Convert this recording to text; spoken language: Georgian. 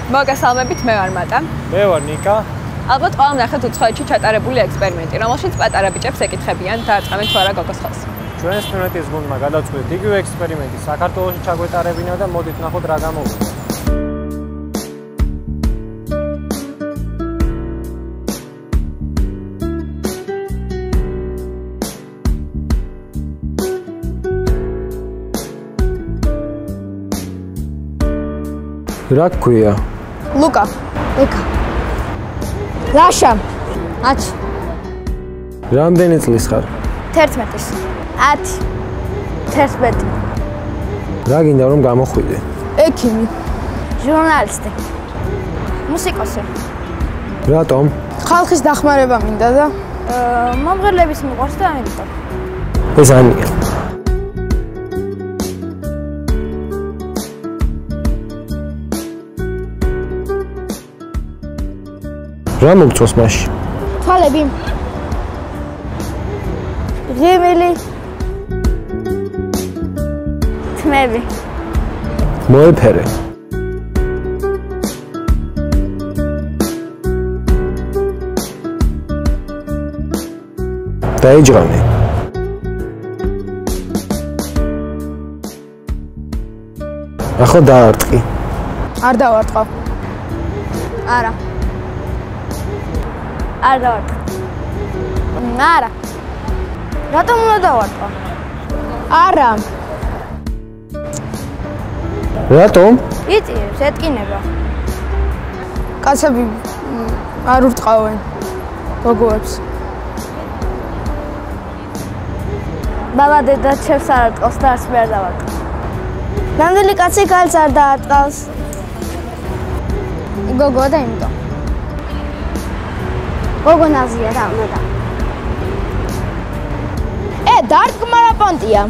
მოგესალმებით, მე ვარ მატა. მე ვარ ნიკა. ალბათ ყველამ ნახეთ უცხოეთში ჩატარებული ექსპერიმენტი, რომელშიც პატარა ბიჭებს ეკითხებიან დაარწმუნებთ თუ არა გოგოს ხელს. ჩვენს სტუდენტის გუნდმა გადავწყვიტეთ იგივე ექსპერიმენტი საქართველოში ჩაგვეტარებინა და მოდით ნახოთ რა გამოვიდა. რა გქვია? ლუკა. ეკა. ლაშა. ათ. რამდენი წლის ხარ? 11-ის. 10. 11. რა გინდა რომ გამოხვიდე? ექიმი. ჟურნალისტი. მუსიკოსი. რატომ? ხალხის დახმარება მინდა და მომღერლების მიყვარს და ამიტომ. ეს ანია. რა მოგწონს მაშინ? თვალები. ღიმილი. თმები. მოეფერე. დაიჯღანე. ახლა დაარტყი. არ დავარტყო. არა. არ დავარტყო. არა. რატომ უნდა დავარტყო? არა. რატომ? იწირებს ეტკინება. კაცები არ ურტყავენ გოგოებს. ბაბა დედა ჩემს არ არტყავს და არც მე არ დავარტყო. ნამდვილი კაცი ქალს არ დაარტყავს. გოგოა და იმიტომ. გოგო ნაზია რა უნდა და. დარტყმა რა პონტია.